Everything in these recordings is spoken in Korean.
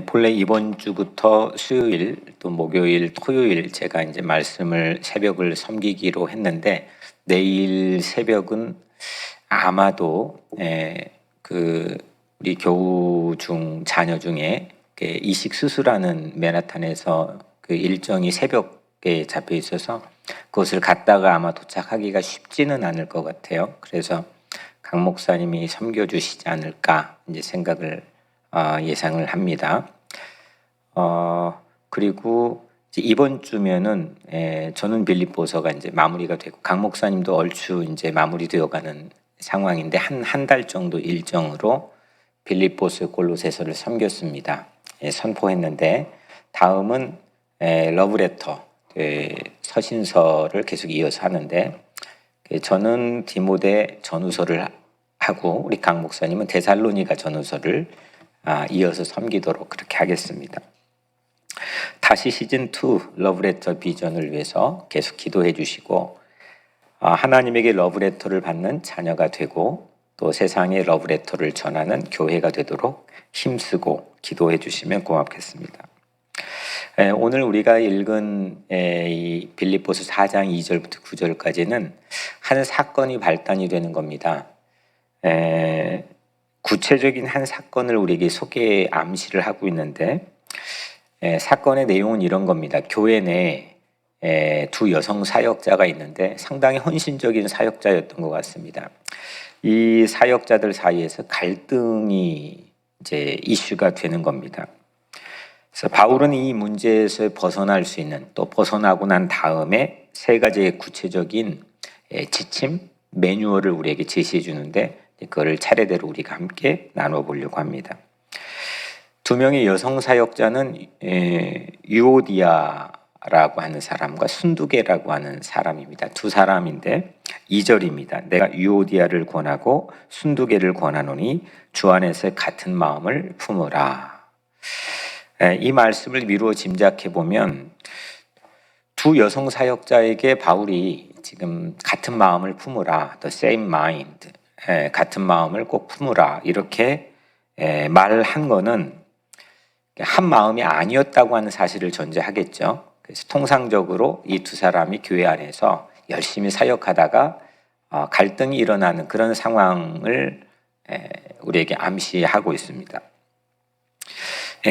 본래 이번 주부터 수요일 또 목요일, 토요일 제가 이제 말씀을 새벽을 섬기기로 했는데 내일 새벽은 아마도 우리 교우 중 자녀 중에 이식 수술하는 맨하탄에서 그 일정이 새벽에 잡혀 있어서 그것을 갔다가 아마 도착하기가 쉽지는 않을 것 같아요. 그래서 강 목사님이 섬겨주시지 않을까 이제 생각을 예상을 합니다. 그리고 이제 이번 주면은 저는 빌립보서가 이제 마무리가 되고 강 목사님도 얼추 이제 마무리되어가는 상황인데 한 달 정도 일정으로 빌립보서 골로새서를 섬겼습니다. 선포했는데 다음은 러브레터 서신서를 계속 이어서 하는데 저는 디모데 전후서를 하고 우리 강 목사님은 데살로니가 전후서를 이어서 섬기도록 그렇게 하겠습니다. 다시 시즌2 러브레터 비전을 위해서 계속 기도해 주시고 하나님에게 러브레터를 받는 자녀가 되고 또 세상에 러브레터를 전하는 교회가 되도록 힘쓰고 기도해 주시면 고맙겠습니다. 오늘 우리가 읽은 이 빌립보서 4장 2절부터 9절까지는 한 사건이 발단이 되는 겁니다. 구체적인 한 사건을 우리에게 암시를 하고 있는데 사건의 내용은 이런 겁니다. 교회 내에 두 여성 사역자가 있는데 상당히 헌신적인 사역자였던 것 같습니다. 이 사역자들 사이에서 갈등이 이제 이슈가 되는 겁니다. 그래서 바울은 이 문제에서 벗어날 수 있는 또 벗어나고 난 다음에 세 가지의 구체적인 지침, 매뉴얼을 우리에게 제시해 주는데 그걸 차례대로 우리가 함께 나눠보려고 합니다. 두 명의 여성 사역자는 유오디아라고 하는 사람과 순두계라고 하는 사람입니다. 두 사람인데 2절입니다. 내가 유오디아를 권하고 순두계를 권하노니 주 안에서 같은 마음을 품으라. 이 말씀을 미루어 짐작해 보면 두 여성 사역자에게 바울이 지금 같은 마음을 품으라, the same mind, 같은 마음을 꼭 품으라 이렇게 말한 거는 한 마음이 아니었다고 하는 사실을 전제하겠죠. 그래서 통상적으로 이 두 사람이 교회 안에서 열심히 사역하다가 갈등이 일어나는 그런 상황을 우리에게 암시하고 있습니다.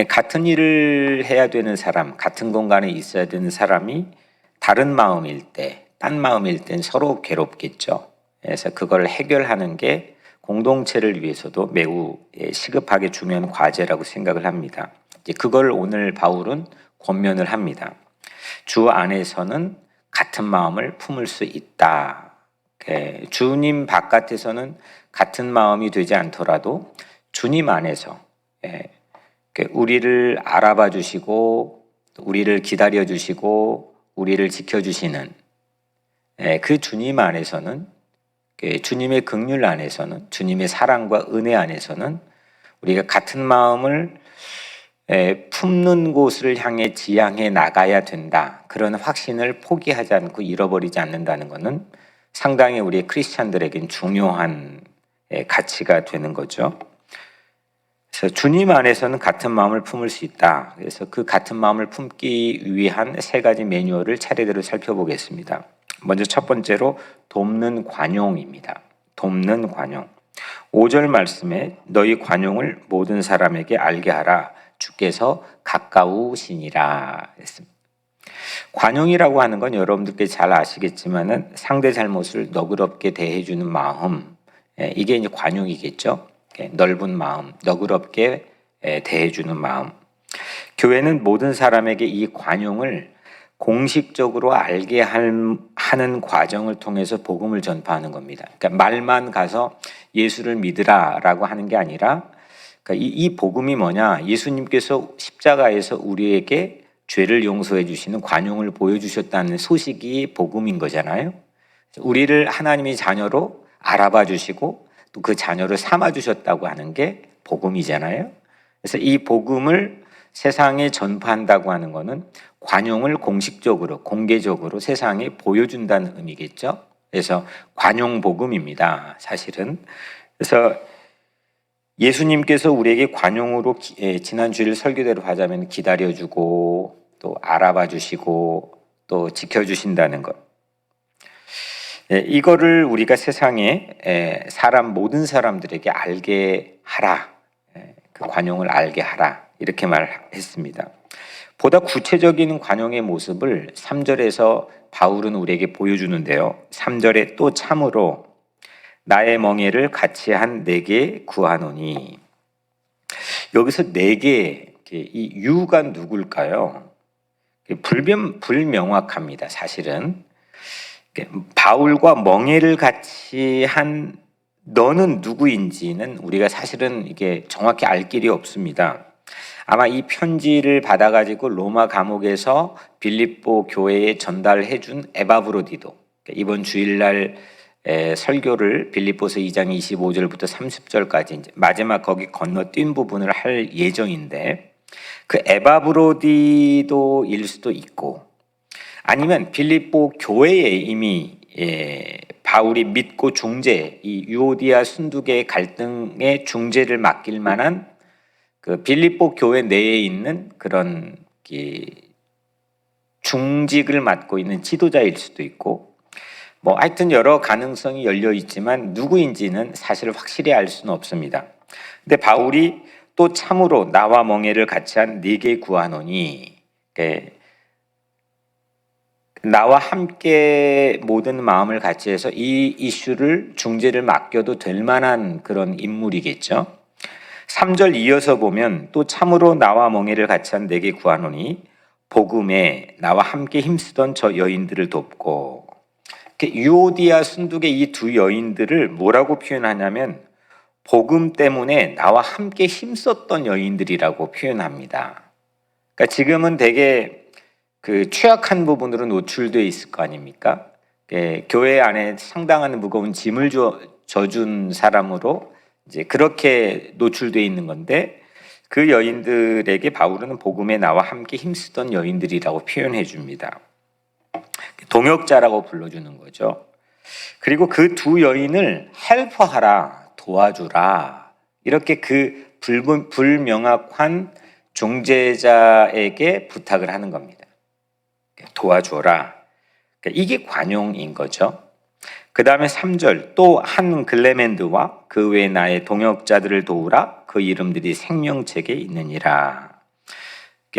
같은 일을 해야 되는 사람, 같은 공간에 있어야 되는 사람이 다른 마음일 때, 딴 마음일 땐 서로 괴롭겠죠. 그래서 그걸 해결하는 게 공동체를 위해서도 매우 시급하게 중요한 과제라고 생각을 합니다. 그걸 오늘 바울은 권면을 합니다. 주 안에서는 같은 마음을 품을 수 있다. 주님 바깥에서는 같은 마음이 되지 않더라도 주님 안에서 우리를 알아봐 주시고 우리를 기다려 주시고 우리를 지켜주시는 그 주님 안에서는 주님의 긍휼 안에서는 주님의 사랑과 은혜 안에서는 우리가 같은 마음을 품는 곳을 향해 지향해 나가야 된다. 그런 확신을 포기하지 않고 잃어버리지 않는다는 것은 상당히 우리 크리스찬들에겐 중요한 가치가 되는 거죠. 그래서 주님 안에서는 같은 마음을 품을 수 있다. 그래서 그 같은 마음을 품기 위한 세 가지 매뉴얼을 차례대로 살펴보겠습니다. 먼저 첫 번째로 돕는 관용입니다. 돕는 관용. 5절 말씀에 너희 관용을 모든 사람에게 알게 하라. 주께서 가까우시니라 했습니다. 관용이라고 하는 건 여러분들께 잘 아시겠지만은 상대 잘못을 너그럽게 대해주는 마음, 이게 이제 관용이겠죠. 넓은 마음, 너그럽게 대해주는 마음. 교회는 모든 사람에게 이 관용을 공식적으로 알게 하는 과정을 통해서 복음을 전파하는 겁니다. 그러니까 말만 가서 예수를 믿으라라고 하는 게 아니라 그러니까 이 복음이 뭐냐? 예수님께서 십자가에서 우리에게 죄를 용서해 주시는 관용을 보여주셨다는 소식이 복음인 거잖아요. 우리를 하나님의 자녀로 알아봐 주시고 또 그 자녀를 삼아 주셨다고 하는 게 복음이잖아요. 그래서 이 복음을 세상에 전파한다고 하는 것은 관용을 공식적으로 공개적으로 세상에 보여준다는 의미겠죠. 그래서 관용 복음입니다. 사실은. 그래서 예수님께서 우리에게 관용으로 지난 주일 설교대로 하자면 기다려주고 또 알아봐 주시고 또 지켜주신다는 것. 이거를 우리가 세상에 모든 사람들에게 알게 하라. 그 관용을 알게 하라. 이렇게 말했습니다. 보다 구체적인 관용의 모습을 3절에서 바울은 우리에게 보여주는데요. 3절에 또 참으로 나의 멍에를 같이 한 내게 구하노니. 여기서 내게, 이 유가 누굴까요? 불명확합니다. 사실은 바울과 멍에를 같이 한 너는 누구인지는 우리가 사실은 이게 정확히 알 길이 없습니다. 아마 이 편지를 받아가지고 로마 감옥에서 빌립보 교회에 전달해 준 에바브로디도, 이번 주일날 설교를 빌립보서 2장 25절부터 30절까지 이제 마지막 거기 건너뛴 부분을 할 예정인데, 그 에바브로디도일 수도 있고, 아니면 빌립보 교회에 이미 바울이 믿고 중재, 이 유오디아 순두계 갈등의 중재를 맡길 만한 그 빌립보 교회 내에 있는 그런 중직을 맡고 있는 지도자일 수도 있고, 뭐 하여튼 여러 가능성이 열려 있지만 누구인지는 사실 확실히 알 수는 없습니다. 근데 바울이 또 참으로 나와 멍에를 같이 한 네게 구하노니, 나와 함께 모든 마음을 같이 해서 이 이슈를 중재를 맡겨도 될 만한 그런 인물이겠죠. 3절 이어서 보면 또 참으로 나와 멍에를 같이 한 내게 구하노니 복음에 나와 함께 힘쓰던 저 여인들을 돕고. 유오디아 순두계 이 두 여인들을 뭐라고 표현하냐면 복음 때문에 나와 함께 힘썼던 여인들이라고 표현합니다. 그러니까 지금은 되게 그 취약한 부분으로 노출되어 있을 거 아닙니까? 교회 안에 상당한 무거운 짐을 져준 사람으로 이제 그렇게 노출되어 있는 건데, 그 여인들에게 바울은 복음에 나와 함께 힘쓰던 여인들이라고 표현해 줍니다. 동역자라고 불러주는 거죠. 그리고 그 두 여인을 헬퍼하라, 도와주라, 이렇게 그 불명확한 중재자에게 부탁을 하는 겁니다. 도와줘라. 이게 관용인 거죠. 그 다음에 3절 또 한 글레멘드와 그 외 나의 동역자들을 도우라. 그 이름들이 생명책에 있느니라.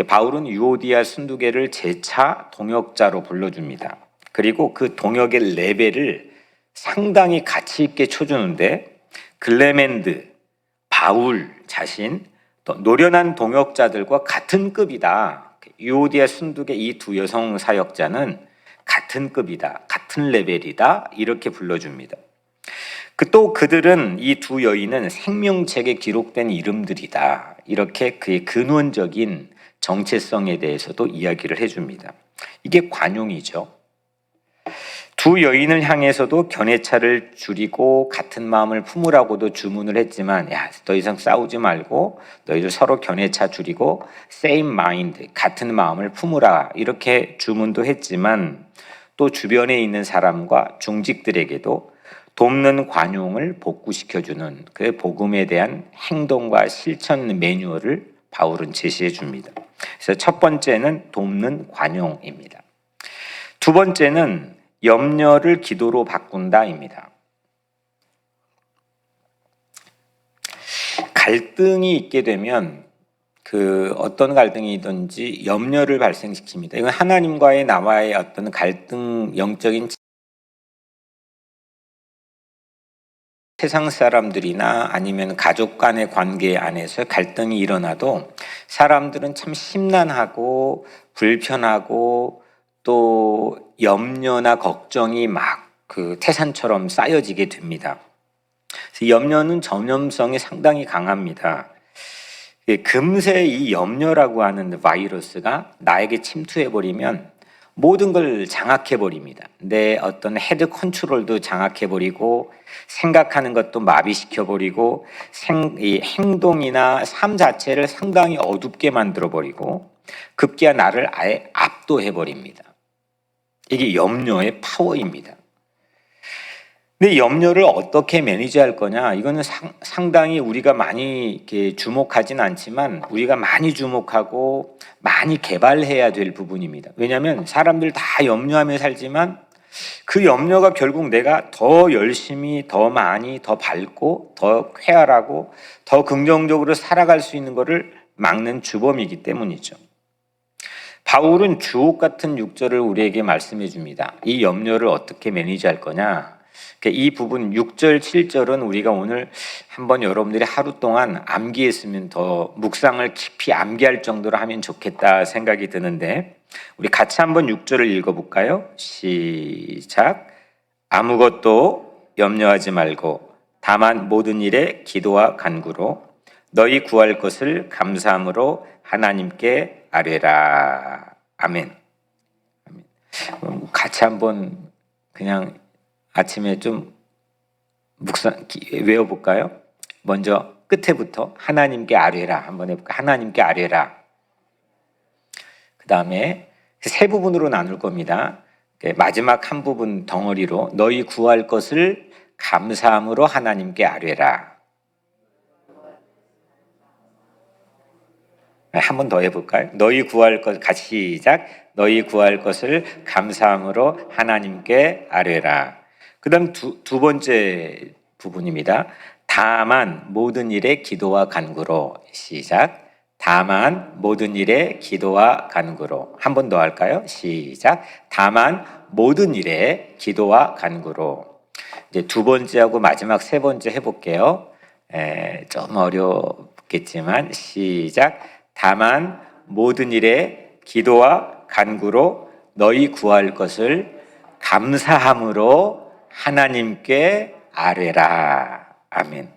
바울은 유오디아 순두계를 재차 동역자로 불러줍니다. 그리고 그 동역의 레벨을 상당히 가치 있게 쳐주는데, 글레멘드, 바울 자신, 또 노련한 동역자들과 같은 급이다. 유오디아 순두계 이 두 여성 사역자는 같은 급이다, 같은 레벨이다, 이렇게 불러줍니다. 또 그들은, 이 두 여인은 생명책에 기록된 이름들이다, 이렇게 그의 근원적인 정체성에 대해서도 이야기를 해줍니다. 이게 관용이죠. 두 여인을 향해서도 견해차를 줄이고 같은 마음을 품으라고도 주문을 했지만, 야, 더 이상 싸우지 말고 너희들 서로 견해차 줄이고 same mind, 같은 마음을 품으라, 이렇게 주문도 했지만, 또 주변에 있는 사람과 중직들에게도 돕는 관용을 복구시켜주는 그 복음에 대한 행동과 실천 매뉴얼을 바울은 제시해 줍니다. 그래서 첫 번째는 돕는 관용입니다. 두 번째는 염려를 기도로 바꾼다입니다. 갈등이 있게 되면 그 어떤 갈등이든지 염려를 발생시킵니다. 이건 하나님과의 나와의 어떤 갈등, 영적인 세상 사람들이나 아니면 가족 간의 관계 안에서 갈등이 일어나도 사람들은 참 심란하고 불편하고 또 염려나 걱정이 막 그 태산처럼 쌓여지게 됩니다. 그래서 염려는 전염성이 상당히 강합니다. 금세 이 염려라고 하는 바이러스가 나에게 침투해버리면 모든 걸 장악해버립니다. 내 어떤 헤드 컨트롤도 장악해버리고 생각하는 것도 마비시켜버리고 이 행동이나 삶 자체를 상당히 어둡게 만들어버리고 급기야 나를 아예 압도해버립니다. 이게 염려의 파워입니다. 근데 염려를 어떻게 매니지할 거냐? 이거는 상당히 우리가 많이 이렇게 주목하진 않지만 우리가 많이 주목하고 많이 개발해야 될 부분입니다. 왜냐하면 사람들 다 염려하며 살지만 그 염려가 결국 내가 더 열심히, 더 많이, 더 밝고, 더 쾌활하고, 더 긍정적으로 살아갈 수 있는 것을 막는 주범이기 때문이죠. 바울은 주옥 같은 6절을 우리에게 말씀해 줍니다. 이 염려를 어떻게 매니지할 거냐? 이 부분 6절, 7절은 우리가 오늘 한번 여러분들이 하루 동안 암기했으면 더 묵상을 깊이 암기할 정도로 하면 좋겠다 생각이 드는데 우리 같이 한번 6절을 읽어볼까요? 시작. 아무것도 염려하지 말고 다만 모든 일에 기도와 간구로 너희 구할 것을 감사함으로 하나님께 아뢰라. 아멘. 같이 한번 그냥 아침에 좀 묵상 외워볼까요? 먼저 끝에부터 하나님께 아뢰라 한번 해볼까요? 하나님께 아뢰라. 그 다음에 세 부분으로 나눌 겁니다. 마지막 한 부분 덩어리로 너희 구할 것을 감사함으로 하나님께 아뢰라. 한 번 더 해볼까요? 너희 구할 것 같이 시작. 너희 구할 것을 감사함으로 하나님께 아뢰라. 그 다음 두 번째 부분입니다. 다만 모든 일에 기도와 간구로 시작. 다만 모든 일에 기도와 간구로. 한 번 더 할까요? 시작. 다만 모든 일에 기도와 간구로. 이제 두 번째하고 마지막 세 번째 해볼게요. 좀 어렵겠지만 시작. 다만 모든 일에 기도와 간구로 너희 구할 것을 감사함으로 하나님께 아뢰라. 아멘.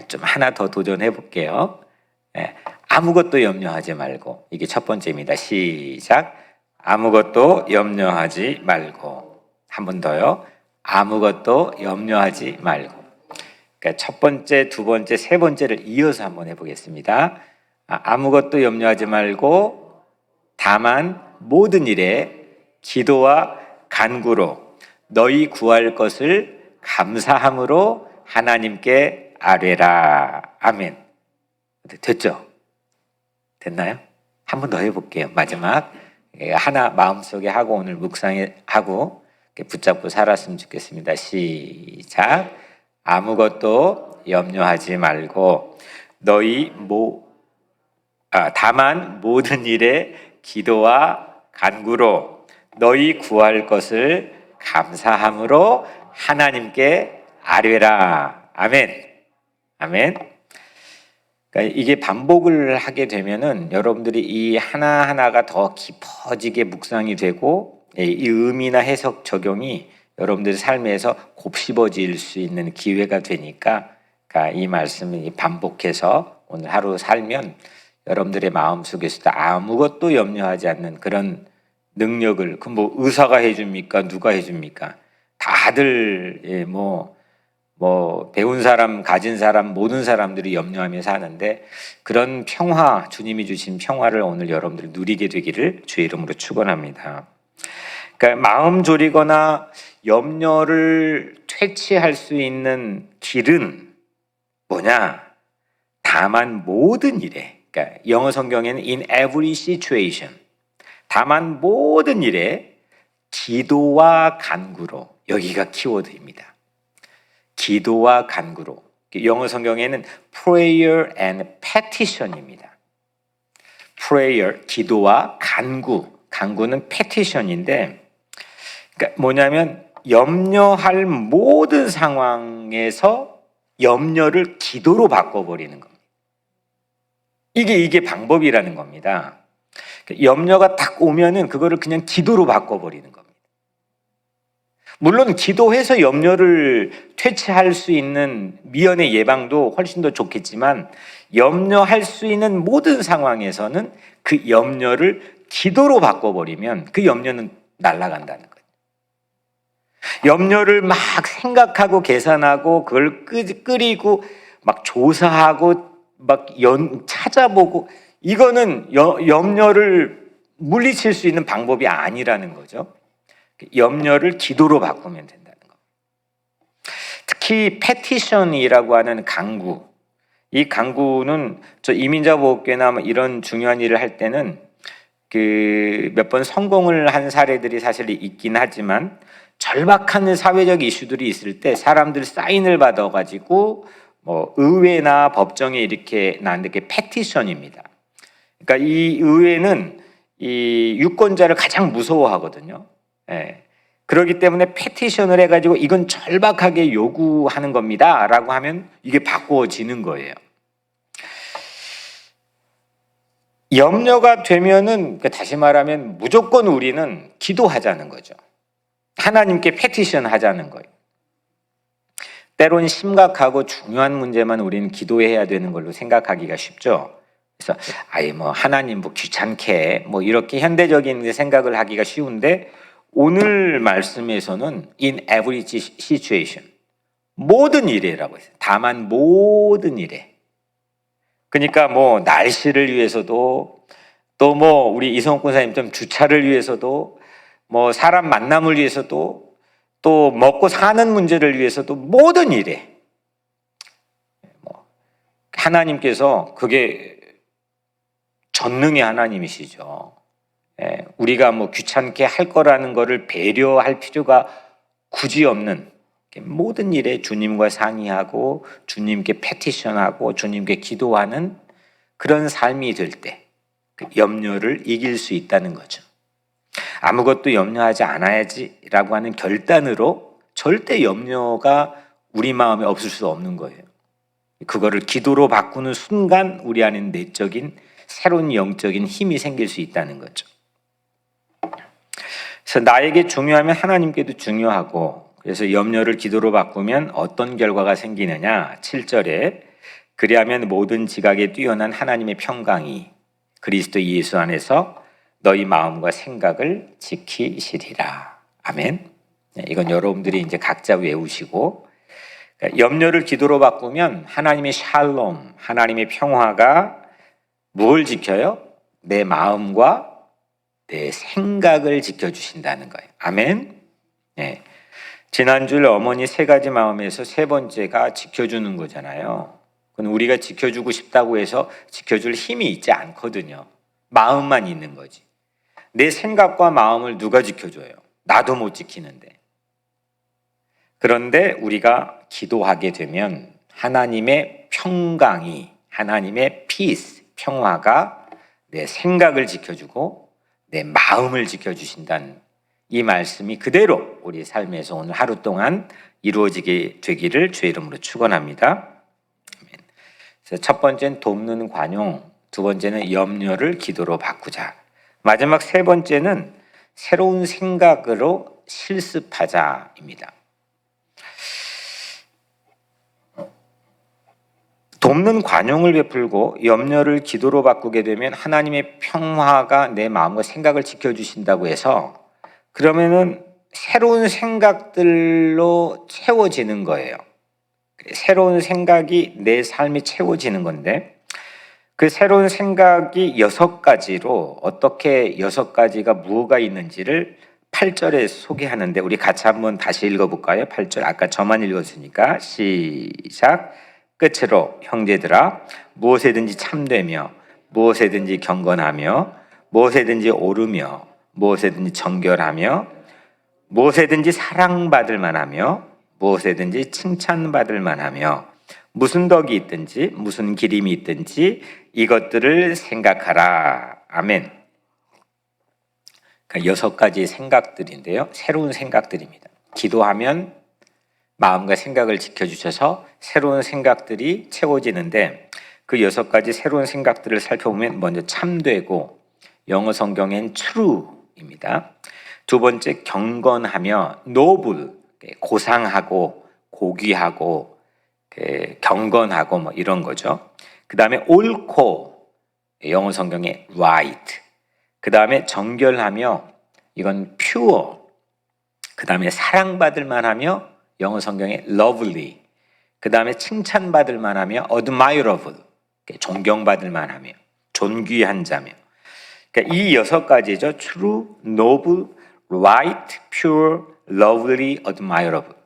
좀 하나 더 도전해 볼게요. 아무것도 염려하지 말고. 이게 첫 번째입니다. 시작. 아무것도 염려하지 말고. 한 번 더요. 아무것도 염려하지 말고. 그러니까 첫 번째, 두 번째, 세 번째를 이어서 한번 해보겠습니다. 아무것도 염려하지 말고 다만 모든 일에 기도와 간구로 너희 구할 것을 감사함으로 하나님께 아뢰라. 아멘. 됐죠? 됐나요? 한 번 더 해볼게요. 마지막 하나 마음속에 하고 오늘 묵상하고 붙잡고 살았으면 좋겠습니다. 시작. 아무것도 염려하지 말고 너희 다만 모든 일에 기도와 간구로 너희 구할 것을 감사함으로 하나님께 아뢰라. 아멘. 아멘. 그러니까 이게 반복을 하게 되면은 여러분들이 이 하나하나가 더 깊어지게 묵상이 되고 이 의미나 해석 적용이 여러분들의 삶에서 곱씹어질 수 있는 기회가 되니까 그러니까 이 말씀을 반복해서 오늘 하루 살면 여러분들의 마음속에서도 아무것도 염려하지 않는 그런 능력을 의사가 해줍니까? 누가 해줍니까? 다들 배운 사람, 가진 사람, 모든 사람들이 염려하며 사는데 그런 평화, 주님이 주신 평화를 오늘 여러분들 누리게 되기를 주의 이름으로 축원합니다. 그러니까 마음 졸이거나 염려를 퇴치할 수 있는 길은 뭐냐? 다만 모든 일에, 그러니까 영어 성경에는 in every situation, 다만 모든 일에 기도와 간구로, 여기가 키워드입니다. 기도와 간구로. 영어 성경에는 prayer and petition입니다. prayer, 기도와 간구. 간구는 petition인데, 그러니까 뭐냐면 염려할 모든 상황에서 염려를 기도로 바꿔버리는 겁니다. 이게 방법이라는 겁니다. 염려가 딱 오면은 그거를 그냥 기도로 바꿔버리는 겁니다. 물론 기도해서 염려를 퇴치할 수 있는 미연의 예방도 훨씬 더 좋겠지만 염려할 수 있는 모든 상황에서는 그 염려를 기도로 바꿔버리면 그 염려는 날아간다는 거예요. 염려를 막 생각하고 계산하고 그걸 끓이고 막 조사하고 막 찾아보고 이거는 염려를 물리칠 수 있는 방법이 아니라는 거죠. 염려를 기도로 바꾸면 된다는 겁니다. 특히 패티션이라고 하는 강구, 이 강구는 저 이민자 보호교회나 뭐 이런 중요한 일을 할 때는 그 몇 번 성공을 한 사례들이 사실 있긴 하지만 절박한 사회적 이슈들이 있을 때 사람들 사인을 받아가지고 뭐 의회나 법정에 이렇게 나는데 그게 패티션입니다. 그러니까 이 의회는 이 유권자를 가장 무서워하거든요. 예. 그렇기 때문에 패티션을 해가지고 이건 절박하게 요구하는 겁니다라고 하면 이게 바꿔지는 거예요. 염려가 되면은 다시 말하면 무조건 우리는 기도하자는 거죠. 하나님께 패티션 하자는 거예요. 때론 심각하고 중요한 문제만 우리는 기도해야 되는 걸로 생각하기가 쉽죠. 그래서 아예 뭐 하나님 뭐 귀찮게 뭐 이렇게 현대적인 생각을 하기가 쉬운데 오늘 말씀에서는 in every situation 모든 일에라고 했어요. 다만 모든 일에. 그러니까 뭐 날씨를 위해서도 또 뭐 우리 이성욱 권사님처럼 주차를 위해서도 뭐 사람 만남을 위해서도 또 먹고 사는 문제를 위해서도 모든 일에 뭐 하나님께서 그게 전능의 하나님이시죠. 우리가 뭐 귀찮게 할 거라는 거를 배려할 필요가 굳이 없는 모든 일에 주님과 상의하고 주님께 패티션하고 주님께 기도하는 그런 삶이 될 때 그 염려를 이길 수 있다는 거죠. 아무것도 염려하지 않아야지라고 하는 결단으로 절대 염려가 우리 마음에 없을 수 없는 거예요. 그거를 기도로 바꾸는 순간 우리 안에 내적인 새로운 영적인 힘이 생길 수 있다는 거죠. 그래서 나에게 중요하면 하나님께도 중요하고 그래서 염려를 기도로 바꾸면 어떤 결과가 생기느냐 7절에 그리하면 모든 지각에 뛰어난 하나님의 평강이 그리스도 예수 안에서 너희 마음과 생각을 지키시리라. 아멘. 이건 여러분들이 이제 각자 외우시고 염려를 기도로 바꾸면 하나님의 샬롬, 하나님의 평화가 뭘 지켜요? 내 마음과 내 생각을 지켜주신다는 거예요. 아멘. 네. 지난주에 어머니 세 가지 마음에서 세 번째가 지켜주는 거잖아요. 그건 우리가 지켜주고 싶다고 해서 지켜줄 힘이 있지 않거든요. 마음만 있는 거지. 내 생각과 마음을 누가 지켜줘요? 나도 못 지키는데. 그런데 우리가 기도하게 되면 하나님의 평강이, 하나님의 피스, 평화가 내 생각을 지켜주고 내 마음을 지켜주신다는 이 말씀이 그대로 우리 삶에서 오늘 하루 동안 이루어지게 되기를 주의 이름으로 축원합니다. 그래서 첫 번째는 돕는 관용, 두 번째는 염려를 기도로 바꾸자. 마지막 세 번째는 새로운 생각으로 실습하자입니다. 돕는 관용을 베풀고 염려를 기도로 바꾸게 되면 하나님의 평화가 내 마음과 생각을 지켜주신다고 해서 그러면은 새로운 생각들로 채워지는 거예요. 새로운 생각이 내 삶이 채워지는 건데 그 새로운 생각이 6가지로 어떻게 6가지가 무엇가 있는지를 8절에 소개하는데 우리 같이 한번 다시 읽어볼까요? 8절 아까 저만 읽었으니까 시작. 끝으로 형제들아 무엇에든지 참되며 무엇에든지 경건하며 무엇에든지 오르며 무엇에든지 정결하며 무엇에든지 사랑받을 만하며 무엇에든지 칭찬받을 만하며 무슨 덕이 있든지 무슨 기림이 있든지 이것들을 생각하라. 아멘. 그러니까 6가지 생각들인데요. 새로운 생각들입니다. 기도하면 마음과 생각을 지켜주셔서 새로운 생각들이 채워지는데 그 6가지 새로운 생각들을 살펴보면 먼저 참되고 영어 성경엔 true입니다. 두 번째 경건하며 noble, 고상하고 고귀하고 경건하고 뭐 이런 거죠. 그 다음에 옳고 영어 성경에 right. 그 다음에 정결하며 이건 pure. 그 다음에 사랑받을 만하며 영어 성경에 lovely. 그 다음에 칭찬받을 만하며 admirable. 존경받을 만하며 존귀한 자며. 그러니까 이 6가지죠. true, noble, right, pure, lovely, admirable.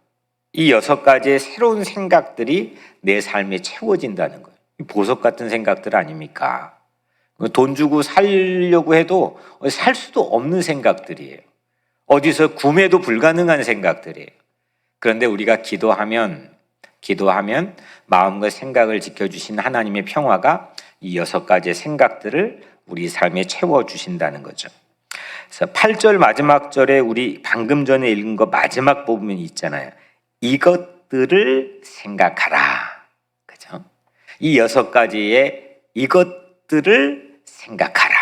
이 6가지의 새로운 생각들이 내 삶에 채워진다는 거예요. 보석 같은 생각들 아닙니까? 돈 주고 살려고 해도 살 수도 없는 생각들이에요. 어디서 구매도 불가능한 생각들이에요. 그런데 우리가 기도하면 마음과 생각을 지켜주신 하나님의 평화가 이 6가지의 생각들을 우리 삶에 채워주신다는 거죠. 그래서 8절 마지막 절에 우리 방금 전에 읽은 거 마지막 부분이 있잖아요. 이것들을 생각하라. 그죠? 이 6가지의 이것들을 생각하라.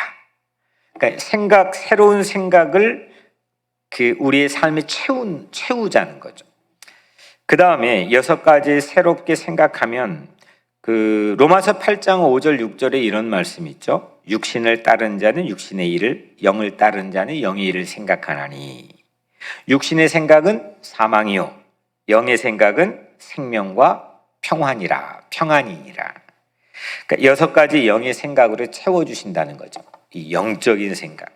그러니까 새로운 생각을 우리의 삶에 채우자는 거죠. 그 다음에 6가지 새롭게 생각하면 로마서 8장 5절 6절에 이런 말씀이 있죠. 육신을 따른 자는 육신의 일을, 영을 따른 자는 영의 일을 생각하나니. 육신의 생각은 사망이요, 영의 생각은 생명과 평안이니라. 그러니까 6가지 영의 생각으로 채워주신다는 거죠. 이 영적인 생각.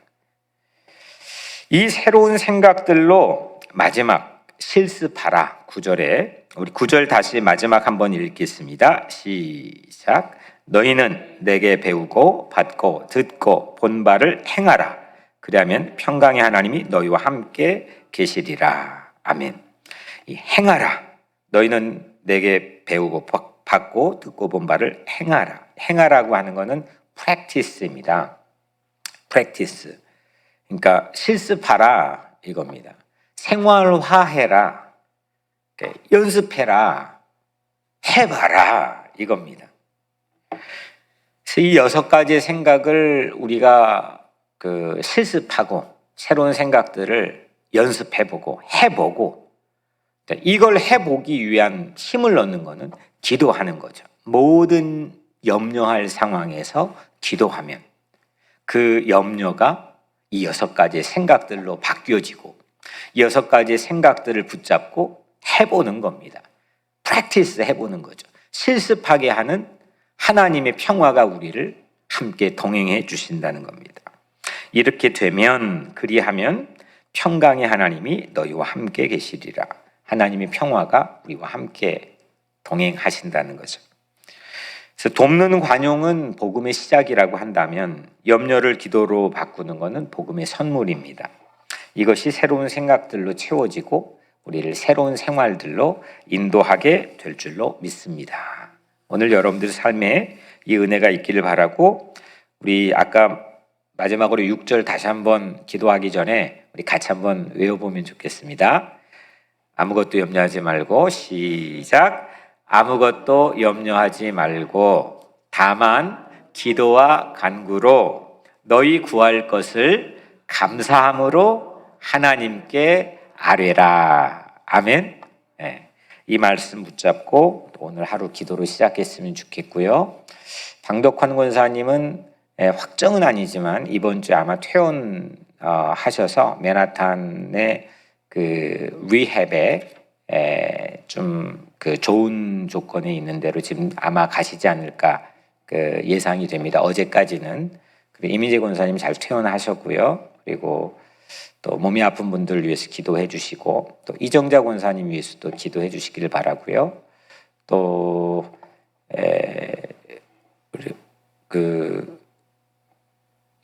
이 새로운 생각들로 마지막 실습하라. 9절에 우리 9절 다시 마지막 한번 읽겠습니다. 시작. 너희는 내게 배우고 받고 듣고 본 바를 행하라. 그리하면 평강의 하나님이 너희와 함께 계시리라. 아멘. 이 행하라. 너희는 내게 배우고 받고 듣고 본 바를 행하라. 행하라고 하는 것은 practice입니다. practice. 그러니까 실습하라 이겁니다. 생활화해라, 연습해라, 해봐라 이겁니다. 그래서 이 6가지의 생각을 우리가 실습하고 새로운 생각들을 연습해보고 해보고 이걸 해보기 위한 힘을 얻는 것은 기도하는 거죠. 모든 염려할 상황에서 기도하면 그 염려가 이 6가지의 생각들로 바뀌어지고 6가지의 생각들을 붙잡고 해보는 겁니다. 프랙티스 해보는 거죠. 실습하게 하는 하나님의 평화가 우리를 함께 동행해 주신다는 겁니다. 이렇게 되면 그리하면 평강의 하나님이 너희와 함께 계시리라. 하나님의 평화가 우리와 함께 동행하신다는 거죠. 그래서 돕는 관용은 복음의 시작이라고 한다면 염려를 기도로 바꾸는 것은 복음의 선물입니다. 이것이 새로운 생각들로 채워지고 우리를 새로운 생활들로 인도하게 될 줄로 믿습니다. 오늘 여러분들 삶에 이 은혜가 있기를 바라고 우리 아까 마지막으로 6절 다시 한번 기도하기 전에 우리 같이 한번 외워보면 좋겠습니다. 아무것도 염려하지 말고 시작. 아무것도 염려하지 말고 다만 기도와 간구로 너희 구할 것을 감사함으로 하나님께 아뢰라. 아멘. 네. 이 말씀 붙잡고 오늘 하루 기도로 시작했으면 좋겠고요. 방덕환 권사님은 확정은 아니지만 이번 주에 아마 퇴원하셔서 맨하탄의 리헵에 좀 좋은 조건에 있는 대로 지금 아마 가시지 않을까 예상이 됩니다. 어제까지는. 이민재 권사님 잘 퇴원하셨고요. 그리고 또 몸이 아픈 분들을 위해서 기도해 주시고 또 이정자 권사님 위해서도 기도해 주시기를 바라고요. 또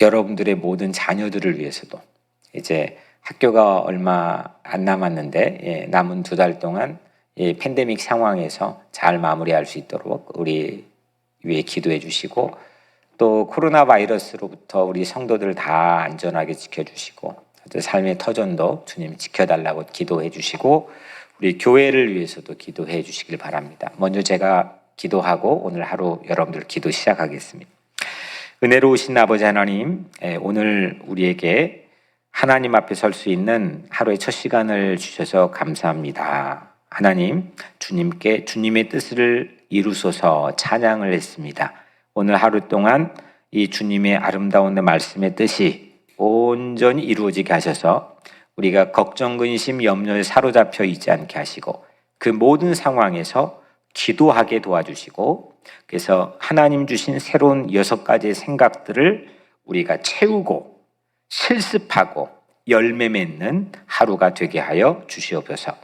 여러분들의 모든 자녀들을 위해서도 이제 학교가 얼마 안 남았는데 남은 2달 동안 이 팬데믹 상황에서 잘 마무리할 수 있도록 우리 위해 기도해 주시고 또 코로나 바이러스로부터 우리 성도들 다 안전하게 지켜주시고 삶의 터전도 주님 지켜달라고 기도해 주시고 우리 교회를 위해서도 기도해 주시길 바랍니다. 먼저 제가 기도하고 오늘 하루 여러분들 기도 시작하겠습니다. 은혜로우신 아버지 하나님, 오늘 우리에게 하나님 앞에 설 수 있는 하루의 첫 시간을 주셔서 감사합니다. 하나님, 주님께 주님의 뜻을 이루소서 찬양을 했습니다. 오늘 하루 동안 이 주님의 아름다운 말씀의 뜻이 온전히 이루어지게 하셔서 우리가 걱정, 근심, 염려에 사로잡혀 있지 않게 하시고 그 모든 상황에서 기도하게 도와주시고 그래서 하나님 주신 새로운 6가지의 생각들을 우리가 채우고 실습하고 열매 맺는 하루가 되게 하여 주시옵소서.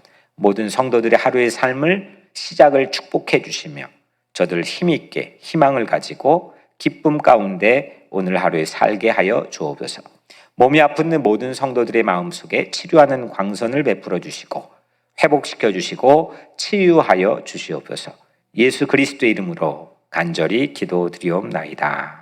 모든 성도들의 하루의 삶을 시작을 축복해 주시며 저들 힘있게 희망을 가지고 기쁨 가운데 오늘 하루에 살게 하여 주옵소서. 몸이 아픈 모든 성도들의 마음속에 치료하는 광선을 베풀어 주시고 회복시켜 주시고 치유하여 주시옵소서. 예수 그리스도의 이름으로 간절히 기도드리옵나이다.